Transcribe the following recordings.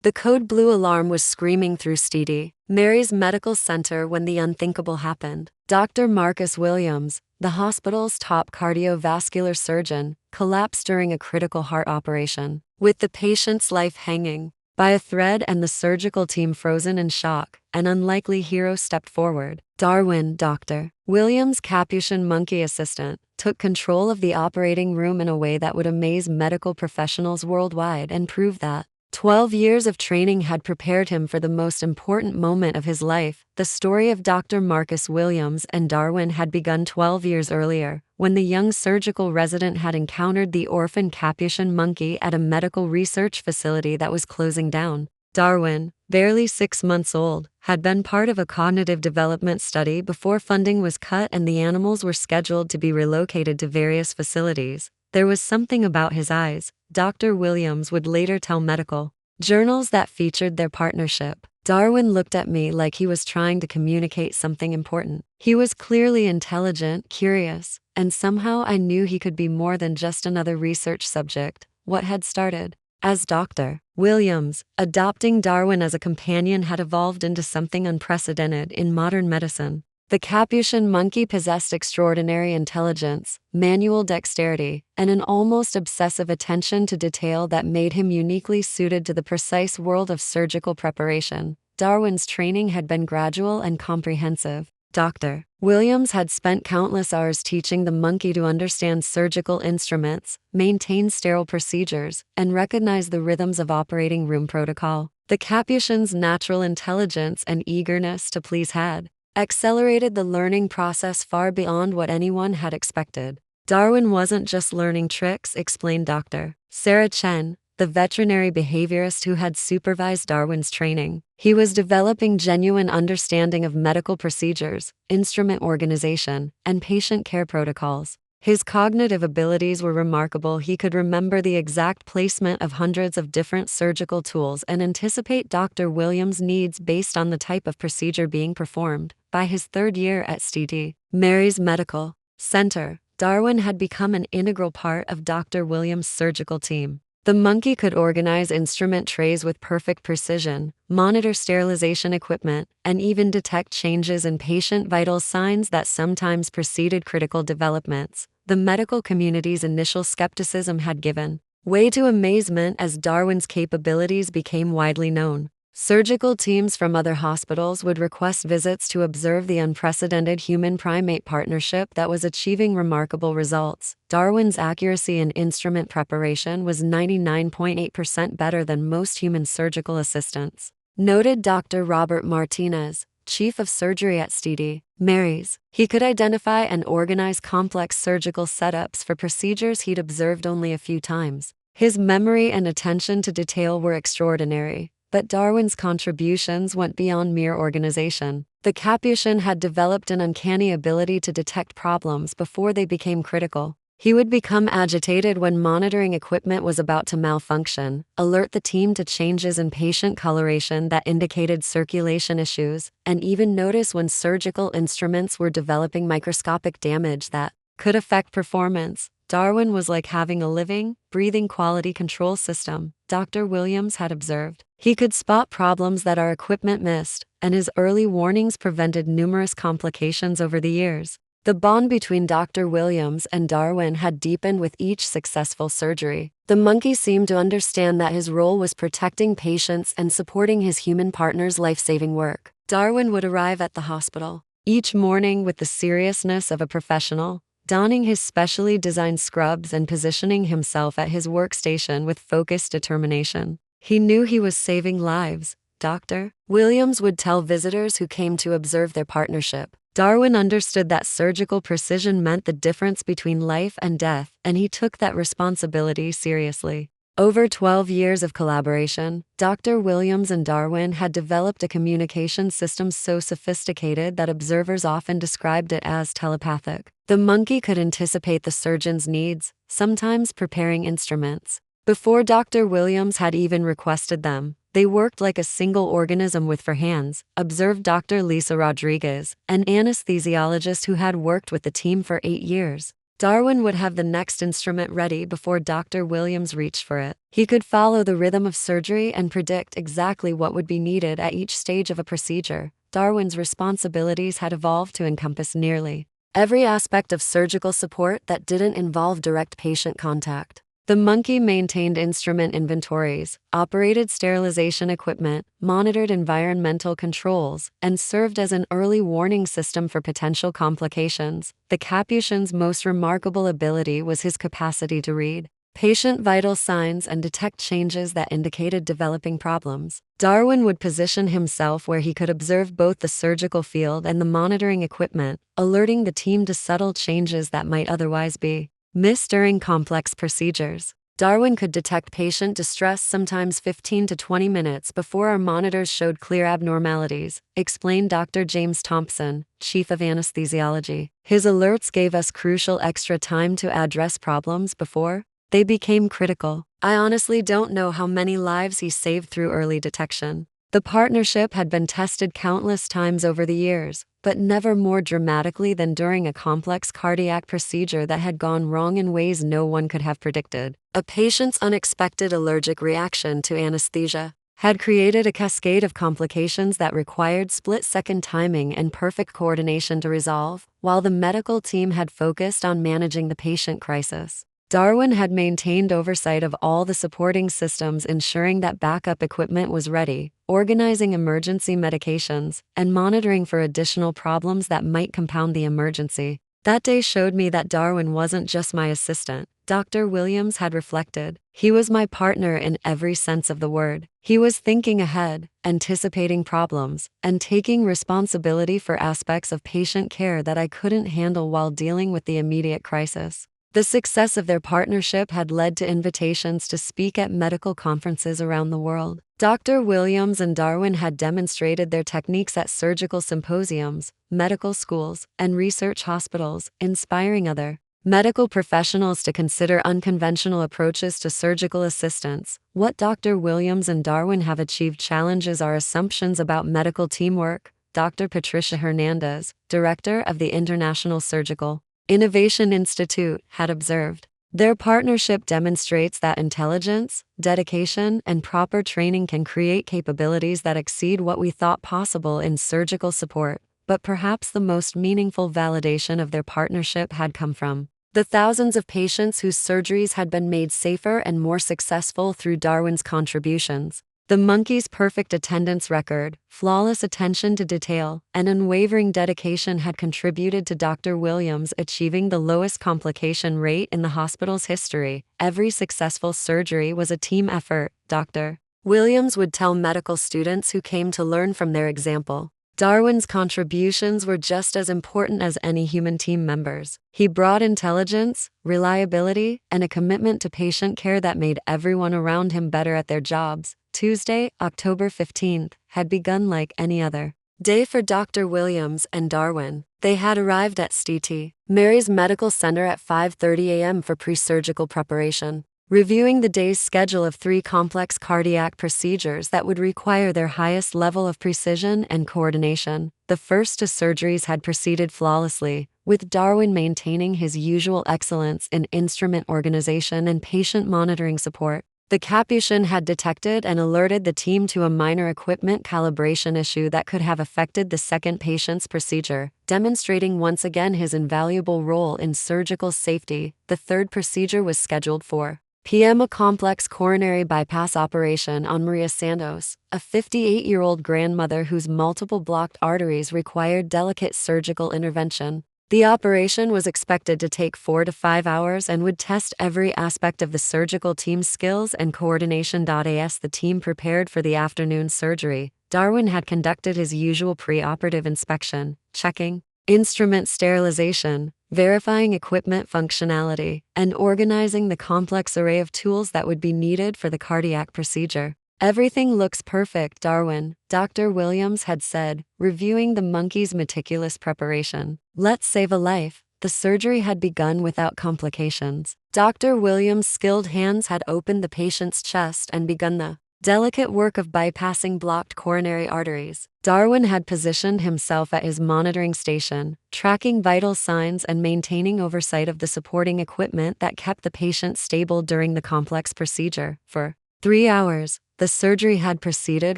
The code blue alarm was screaming through Steedy, Mary's medical center when the unthinkable happened. Dr. Marcus Williams, the hospital's top cardiovascular surgeon, collapsed during a critical heart operation, with the patient's life hanging by a thread and the surgical team frozen in shock. An unlikely hero stepped forward. Darwin, Dr. Williams' Capuchin monkey assistant, took control of the operating room in a way that would amaze medical professionals worldwide and prove that 12 years of training had prepared him for the most important moment of his life. The story of Dr. Marcus Williams and Darwin had begun 12 years earlier, when the young surgical resident had encountered the orphan Capuchin monkey at a medical research facility that was closing down. Darwin, barely 6 months old, had been part of a cognitive development study before funding was cut and the animals were scheduled to be relocated to various facilities. There was something about his eyes, Dr. Williams would later tell medical journals, that featured their partnership. Darwin looked at me like he was trying to communicate something important. He was clearly intelligent, curious, and somehow I knew he could be more than just another research subject. What had started as Dr. Williams, adopting Darwin as a companion had evolved into something unprecedented in modern medicine. The Capuchin monkey possessed extraordinary intelligence, manual dexterity, and an almost obsessive attention to detail that made him uniquely suited to the precise world of surgical preparation. Darwin's training had been gradual and comprehensive. Dr. Williams had spent countless hours teaching the monkey to understand surgical instruments, maintain sterile procedures, and recognize the rhythms of operating room protocol. The Capuchin's natural intelligence and eagerness to please had accelerated the learning process far beyond what anyone had expected. Darwin wasn't just learning tricks, explained Dr. Sarah Chen, the veterinary behaviorist who had supervised Darwin's training. He was developing genuine understanding of medical procedures, instrument organization, and patient care protocols. His cognitive abilities were remarkable. He could remember the exact placement of hundreds of different surgical tools and anticipate Dr. Williams' needs based on the type of procedure being performed. By his third year at St. Mary's Medical Center, Darwin had become an integral part of Dr. Williams' surgical team. The monkey could organize instrument trays with perfect precision, monitor sterilization equipment, and even detect changes in patient vital signs that sometimes preceded critical developments. The medical community's initial skepticism had given way to amazement as Darwin's capabilities became widely known. Surgical teams from other hospitals would request visits to observe the unprecedented human-primate partnership that was achieving remarkable results. Darwin's accuracy in instrument preparation was 99.8% better than most human surgical assistants, noted Dr. Robert Martinez, chief of surgery at St. Mary's. He could identify and organize complex surgical setups for procedures he'd observed only a few times. His memory and attention to detail were extraordinary. But Darwin's contributions went beyond mere organization. The Capuchin had developed an uncanny ability to detect problems before they became critical. He would become agitated when monitoring equipment was about to malfunction, alert the team to changes in patient coloration that indicated circulation issues, and even notice when surgical instruments were developing microscopic damage that could affect performance. Darwin was like having a living, breathing quality control system, Dr. Williams had observed. He could spot problems that our equipment missed, and his early warnings prevented numerous complications over the years. The bond between Dr. Williams and Darwin had deepened with each successful surgery. The monkey seemed to understand that his role was protecting patients and supporting his human partner's life-saving work. Darwin would arrive at the hospital each morning with the seriousness of a professional, donning his specially designed scrubs and positioning himself at his workstation with focused determination. He knew he was saving lives, Dr. Williams would tell visitors who came to observe their partnership. Darwin understood that surgical precision meant the difference between life and death, and he took that responsibility seriously. Over 12 years of collaboration, Dr. Williams and Darwin had developed a communication system so sophisticated that observers often described it as telepathic. The monkey could anticipate the surgeon's needs, sometimes preparing instruments before Dr. Williams had even requested them. They worked like a single organism with four hands, observed Dr. Lisa Rodriguez, an anesthesiologist who had worked with the team for 8 years. Darwin would have the next instrument ready before Dr. Williams reached for it. He could follow the rhythm of surgery and predict exactly what would be needed at each stage of a procedure. Darwin's responsibilities had evolved to encompass nearly every aspect of surgical support that didn't involve direct patient contact. The monkey maintained instrument inventories, operated sterilization equipment, monitored environmental controls, and served as an early warning system for potential complications. The Capuchin's most remarkable ability was his capacity to read patient vital signs and detect changes that indicated developing problems. Darwin would position himself where he could observe both the surgical field and the monitoring equipment, alerting the team to subtle changes that might otherwise be missed during complex procedures. Darwin could detect patient distress sometimes 15 to 20 minutes before our monitors showed clear abnormalities, explained Dr. James Thompson, chief of anesthesiology. His alerts gave us crucial extra time to address problems before they became critical. I honestly don't know how many lives he saved through early detection. The partnership had been tested countless times over the years, but never more dramatically than during a complex cardiac procedure that had gone wrong in ways no one could have predicted. A patient's unexpected allergic reaction to anesthesia had created a cascade of complications that required split-second timing and perfect coordination to resolve, while the medical team had focused on managing the patient crisis. Darwin had maintained oversight of all the supporting systems, ensuring that backup equipment was ready, organizing emergency medications, and monitoring for additional problems that might compound the emergency. That day showed me that Darwin wasn't just my assistant, Dr. Williams had reflected. He was my partner in every sense of the word. He was thinking ahead, anticipating problems, and taking responsibility for aspects of patient care that I couldn't handle while dealing with the immediate crisis. The success of their partnership had led to invitations to speak at medical conferences around the world. Dr. Williams and Darwin had demonstrated their techniques at surgical symposiums, medical schools, and research hospitals, inspiring other medical professionals to consider unconventional approaches to surgical assistance. What Dr. Williams and Darwin have achieved challenges our assumptions about medical teamwork, Dr. Patricia Hernandez, director of the International Surgical Innovation Institute, had observed. Their partnership demonstrates that intelligence, dedication, and proper training can create capabilities that exceed what we thought possible in surgical support. But perhaps the most meaningful validation of their partnership had come from the thousands of patients whose surgeries had been made safer and more successful through Darwin's contributions. The monkey's perfect attendance record, flawless attention to detail, and unwavering dedication had contributed to Dr. Williams achieving the lowest complication rate in the hospital's history. Every successful surgery was a team effort, Dr. Williams would tell medical students who came to learn from their example. Darwin's contributions were just as important as any human team members. He brought intelligence, reliability, and a commitment to patient care that made everyone around him better at their jobs. Tuesday, October 15th, had begun like any other day for Dr. Williams and Darwin. They had arrived at St. Mary's Medical Center at 5:30 a.m. for pre-surgical preparation, reviewing the day's schedule of 3 complex cardiac procedures that would require their highest level of precision and coordination. The first 2 surgeries had proceeded flawlessly, with Darwin maintaining his usual excellence in instrument organization and patient monitoring support. The Capuchin had detected and alerted the team to a minor equipment calibration issue that could have affected the second patient's procedure, demonstrating once again his invaluable role in surgical safety. The third procedure was scheduled for p.m. a complex coronary bypass operation on Maria Santos, a 58-year-old grandmother whose multiple blocked arteries required delicate surgical intervention. The operation was expected to take 4 to 5 hours and would test every aspect of the surgical team's skills and coordination. As the team prepared for the afternoon surgery, Darwin had conducted his usual pre-operative inspection, checking instrument sterilization, verifying equipment functionality, and organizing the complex array of tools that would be needed for the cardiac procedure. Everything looks perfect, Darwin, Dr. Williams had said, reviewing the monkey's meticulous preparation. Let's save a life. The surgery had begun without complications. Dr. Williams' skilled hands had opened the patient's chest and begun the delicate work of bypassing blocked coronary arteries. Darwin had positioned himself at his monitoring station, tracking vital signs and maintaining oversight of the supporting equipment that kept the patient stable during the complex procedure. For 3 hours, the surgery had proceeded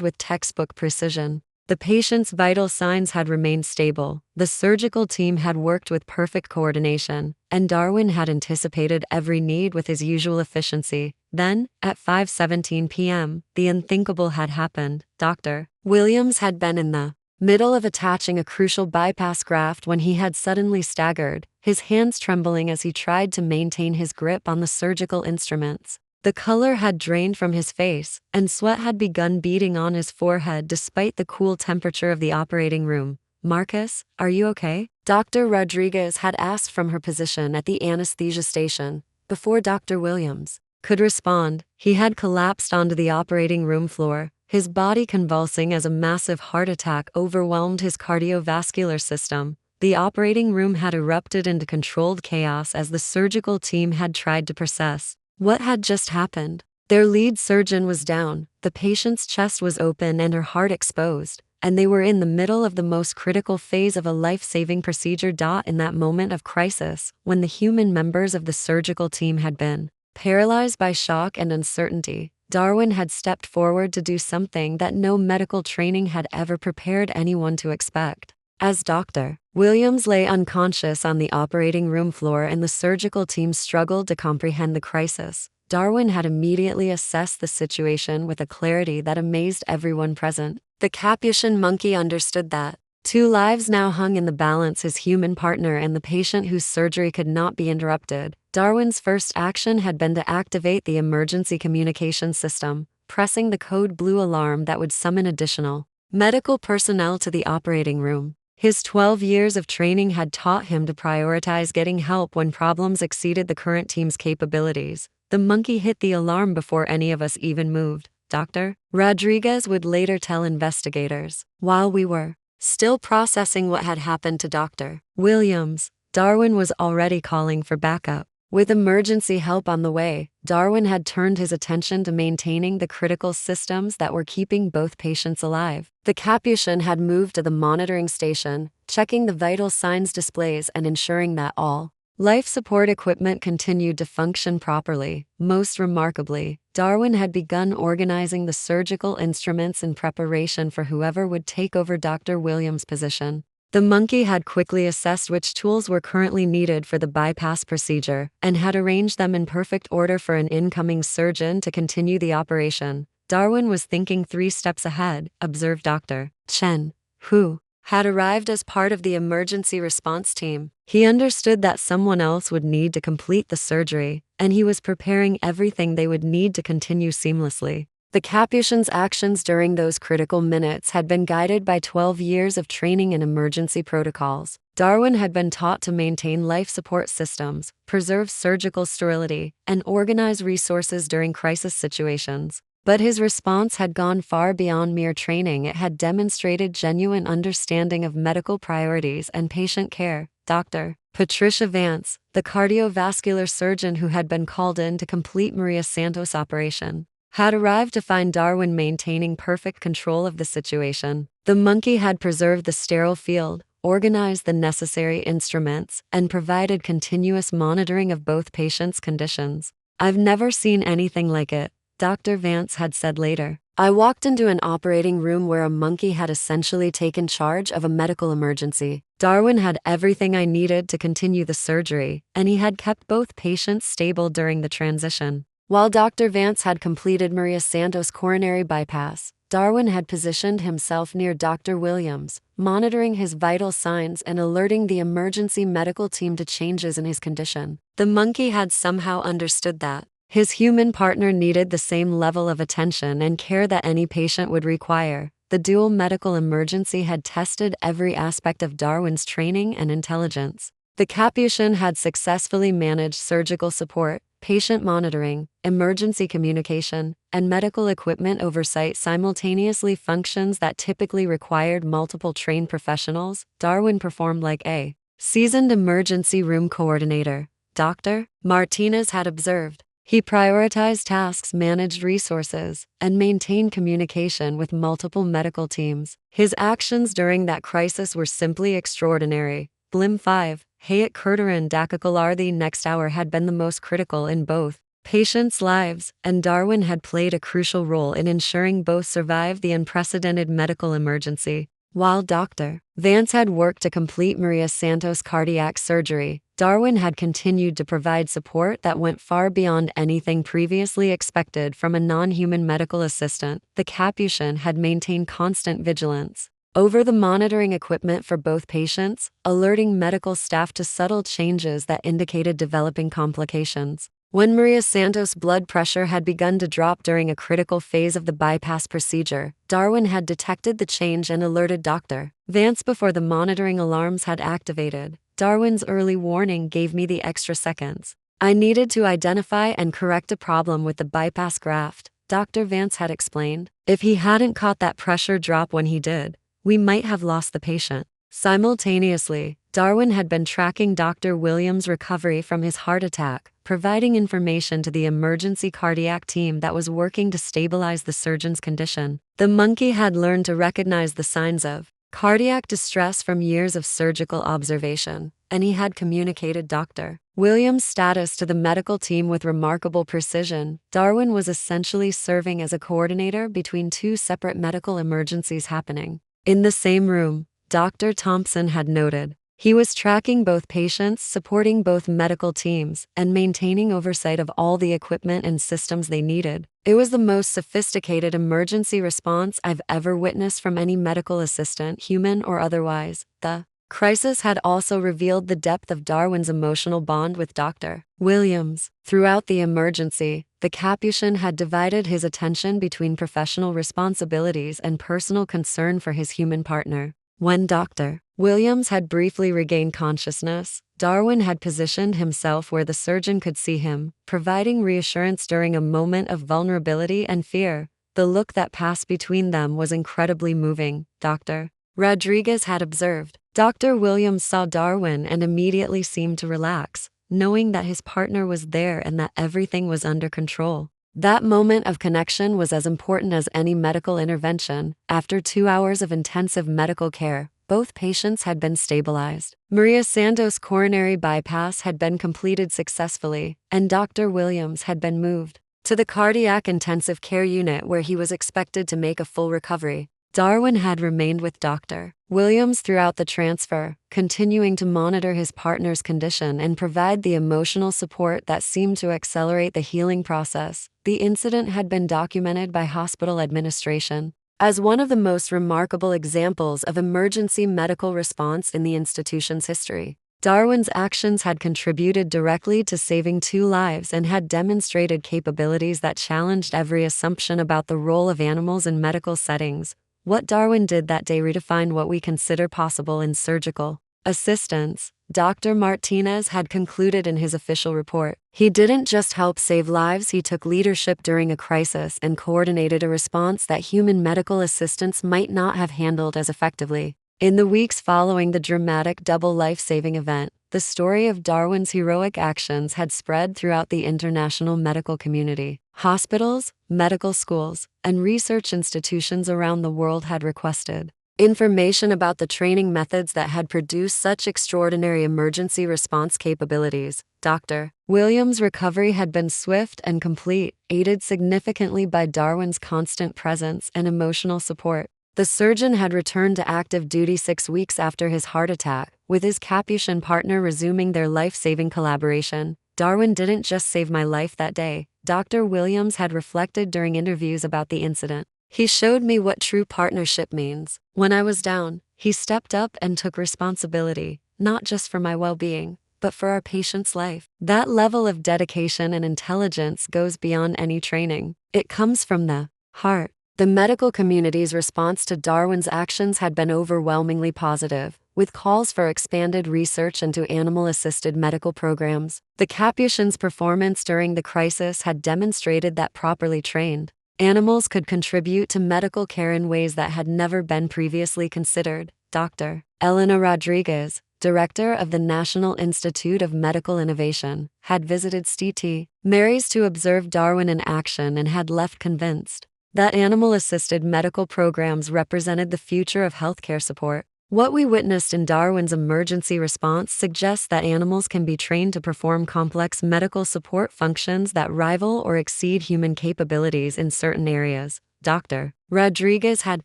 with textbook precision. The patient's vital signs had remained stable, the surgical team had worked with perfect coordination, and Darwin had anticipated every need with his usual efficiency. Then, at 5:17 p.m., the unthinkable had happened. Dr. Williams had been in the middle of attaching a crucial bypass graft when he had suddenly staggered, his hands trembling as he tried to maintain his grip on the surgical instruments. The color had drained from his face, and sweat had begun beading on his forehead despite the cool temperature of the operating room. "Marcus, are you okay?" Dr. Rodriguez had asked from her position at the anesthesia station. Before Dr. Williams could respond, he had collapsed onto the operating room floor, his body convulsing as a massive heart attack overwhelmed his cardiovascular system. The operating room had erupted into controlled chaos as the surgical team had tried to process what had just happened. Their lead surgeon was down, the patient's chest was open and her heart exposed, and they were in the middle of the most critical phase of a life-saving procedure. In that moment of crisis, when the human members of the surgical team had been paralyzed by shock and uncertainty, Darwin had stepped forward to do something that no medical training had ever prepared anyone to expect. As Dr. Williams lay unconscious on the operating room floor and the surgical team struggled to comprehend the crisis, Darwin had immediately assessed the situation with a clarity that amazed everyone present. The Capuchin monkey understood that 2 lives now hung in the balance: his human partner and the patient whose surgery could not be interrupted. Darwin's first action had been to activate the emergency communication system, pressing the code blue alarm that would summon additional medical personnel to the operating room. His 12 years of training had taught him to prioritize getting help when problems exceeded the current team's capabilities. The monkey hit the alarm before any of us even moved, Dr. Rodriguez would later tell investigators. While we were still processing what had happened to Dr. Williams, Darwin was already calling for backup. With emergency help on the way, Darwin had turned his attention to maintaining the critical systems that were keeping both patients alive. The Capuchin had moved to the monitoring station, checking the vital signs displays and ensuring that all life support equipment continued to function properly. Most remarkably, Darwin had begun organizing the surgical instruments in preparation for whoever would take over Dr. Williams' position. The monkey had quickly assessed which tools were currently needed for the bypass procedure and had arranged them in perfect order for an incoming surgeon to continue the operation. Darwin was thinking 3 steps ahead, observed Dr. Chen, who had arrived as part of the emergency response team. He understood that someone else would need to complete the surgery, and he was preparing everything they would need to continue seamlessly. The Capuchin's actions during those critical minutes had been guided by 12 years of training in emergency protocols. Darwin had been taught to maintain life support systems, preserve surgical sterility, and organize resources during crisis situations. But his response had gone far beyond mere training. It had demonstrated genuine understanding of medical priorities and patient care. Dr. Patricia Vance, the cardiovascular surgeon who had been called in to complete Maria Santos' operation, had arrived to find Darwin maintaining perfect control of the situation. The monkey had preserved the sterile field, organized the necessary instruments, and provided continuous monitoring of both patients' conditions. "I've never seen anything like it," Dr. Vance had said later. "I walked into an operating room where a monkey had essentially taken charge of a medical emergency. Darwin had everything I needed to continue the surgery, and he had kept both patients stable during the transition." While Dr. Vance had completed Maria Santos' coronary bypass, Darwin had positioned himself near Dr. Williams, monitoring his vital signs and alerting the emergency medical team to changes in his condition. The monkey had somehow understood that his human partner needed the same level of attention and care that any patient would require. The dual medical emergency had tested every aspect of Darwin's training and intelligence. The Capuchin had successfully managed surgical support, patient monitoring, emergency communication, and medical equipment oversight simultaneously, functions that typically required multiple trained professionals. Darwin performed like a seasoned emergency room coordinator. Dr. Martinez had observed. He prioritized tasks, managed resources, and maintained communication with multiple medical teams. His actions during that crisis were simply extraordinary. Blim 5, Hayat Kurtaran Dakikalar the next hour had been the most critical in both patients' lives, and Darwin had played a crucial role in ensuring both survived the unprecedented medical emergency. While Dr. Vance had worked to complete Maria Santos' cardiac surgery, Darwin had continued to provide support that went far beyond anything previously expected from a non-human medical assistant. The Capuchin had maintained constant vigilance over the monitoring equipment for both patients, alerting medical staff to subtle changes that indicated developing complications. When Maria Santos' blood pressure had begun to drop during a critical phase of the bypass procedure, Darwin had detected the change and alerted Dr. Vance before the monitoring alarms had activated. Darwin's early warning gave me the extra seconds I needed to identify and correct a problem with the bypass graft, Dr. Vance had explained. If he hadn't caught that pressure drop when he did, we might have lost the patient. Simultaneously, Darwin had been tracking Dr. Williams' recovery from his heart attack, providing information to the emergency cardiac team that was working to stabilize the surgeon's condition. The monkey had learned to recognize the signs of cardiac distress from years of surgical observation, and he had communicated Dr. Williams' status to the medical team with remarkable precision. Darwin was essentially serving as a coordinator between two separate medical emergencies happening in the same room. Dr. Thompson had noted he was tracking both patients, supporting both medical teams, and maintaining oversight of all the equipment and systems they needed. It was the most sophisticated emergency response I've ever witnessed from any medical assistant, human or otherwise. The crisis had also revealed the depth of Darwin's emotional bond with Dr. Williams. Throughout the emergency, the Capuchin had divided his attention between professional responsibilities and personal concern for his human partner. When Dr. Williams had briefly regained consciousness, Darwin had positioned himself where the surgeon could see him, providing reassurance during a moment of vulnerability and fear. The look that passed between them was incredibly moving, Dr. Rodriguez had observed. Dr. Williams saw Darwin and immediately seemed to relax, knowing that his partner was there and that everything was under control. That moment of connection was as important as any medical intervention. After 2 hours of intensive medical care, both patients had been stabilized. Maria Santos' coronary bypass had been completed successfully, and Dr. Williams had been moved to the cardiac intensive care unit where he was expected to make a full recovery. Darwin had remained with Dr. Williams throughout the transfer, continuing to monitor his partner's condition and provide the emotional support that seemed to accelerate the healing process. The incident had been documented by hospital administration as one of the most remarkable examples of emergency medical response in the institution's history. Darwin's actions had contributed directly to saving 2 lives and had demonstrated capabilities that challenged every assumption about the role of animals in medical settings. What Darwin did that day redefined what we consider possible in surgical assistance, Dr. Martinez had concluded in his official report. He didn't just help save lives, he took leadership during a crisis and coordinated a response that human medical assistants might not have handled as effectively. In the weeks following the dramatic double life-saving event, the story of Darwin's heroic actions had spread throughout the international medical community. Hospitals, medical schools, and research institutions around the world had requested information about the training methods that had produced such extraordinary emergency response capabilities. Dr. Williams' recovery had been swift and complete, aided significantly by Darwin's constant presence and emotional support. The surgeon had returned to active duty 6 weeks after his heart attack, with his Capuchin partner resuming their life-saving collaboration. Darwin didn't just save my life that day, Dr. Williams had reflected during interviews about the incident. He showed me what true partnership means. When I was down, he stepped up and took responsibility, not just for my well-being, but for our patient's life. That level of dedication and intelligence goes beyond any training. It comes from the heart. The medical community's response to Darwin's actions had been overwhelmingly positive, with calls for expanded research into animal-assisted medical programs. The Capuchin's performance during the crisis had demonstrated that properly trained animals could contribute to medical care in ways that had never been previously considered. Dr. Elena Rodriguez, director of the National Institute of Medical Innovation, had visited St. Mary's to observe Darwin in action and had left convinced that animal-assisted medical programs represented the future of healthcare support. What we witnessed in Darwin's emergency response suggests that animals can be trained to perform complex medical support functions that rival or exceed human capabilities in certain areas, Dr. Rodriguez had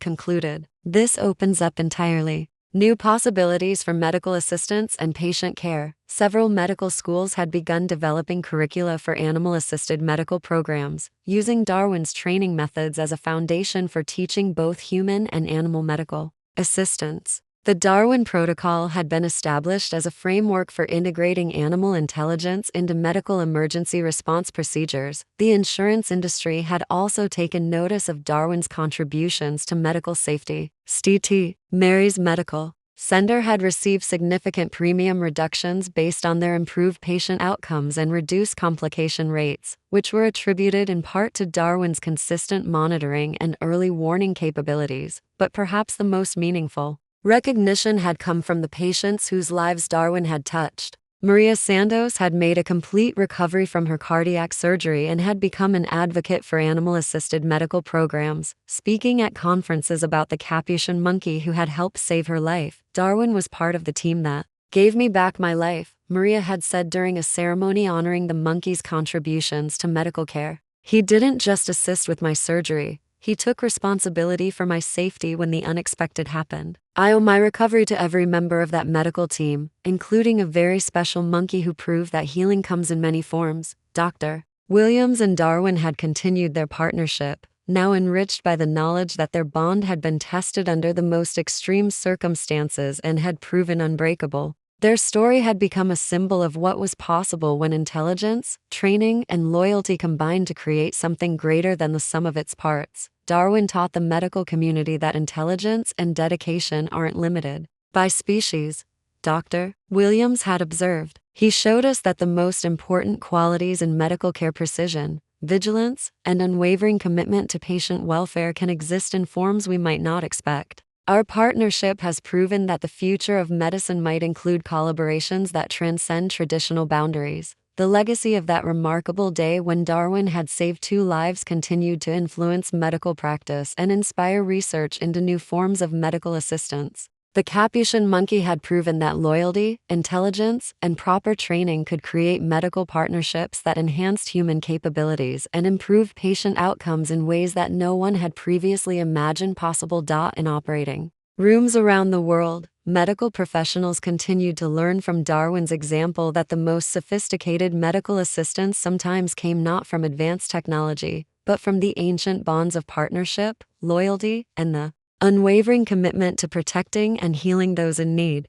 concluded. This opens up entirely new possibilities for medical assistance and patient care. Several medical schools had begun developing curricula for animal-assisted medical programs, using Darwin's training methods as a foundation for teaching both human and animal medical assistance. The Darwin Protocol had been established as a framework for integrating animal intelligence into medical emergency response procedures. The insurance industry had also taken notice of Darwin's contributions to medical safety. St. Mary's Medical Center had received significant premium reductions based on their improved patient outcomes and reduced complication rates, which were attributed in part to Darwin's consistent monitoring and early warning capabilities. But perhaps the most meaningful recognition had come from the patients whose lives Darwin had touched. Maria Santos had made a complete recovery from her cardiac surgery and had become an advocate for animal-assisted medical programs, speaking at conferences about the Capuchin monkey who had helped save her life. Darwin was part of the team that gave me back my life, Maria had said during a ceremony honoring the monkey's contributions to medical care. He didn't just assist with my surgery, he took responsibility for my safety when the unexpected happened. I owe my recovery to every member of that medical team, including a very special monkey who proved that healing comes in many forms. Dr. Williams and Darwin had continued their partnership, now enriched by the knowledge that their bond had been tested under the most extreme circumstances and had proven unbreakable. Their story had become a symbol of what was possible when intelligence, training, and loyalty combined to create something greater than the sum of its parts. Darwin taught the medical community that intelligence and dedication aren't limited by species. Dr. Williams had observed. He showed us that the most important qualities in medical care, precision, vigilance, and unwavering commitment to patient welfare, can exist in forms we might not expect. Our partnership has proven that the future of medicine might include collaborations that transcend traditional boundaries. The legacy of that remarkable day when Darwin had saved 2 lives continued to influence medical practice and inspire research into new forms of medical assistance. The Capuchin monkey had proven that loyalty, intelligence, and proper training could create medical partnerships that enhanced human capabilities and improved patient outcomes in ways that no one had previously imagined possible. In operating rooms around the world, medical professionals continued to learn from Darwin's example that the most sophisticated medical assistance sometimes came not from advanced technology, but from the ancient bonds of partnership, loyalty, and the unwavering commitment to protecting and healing those in need.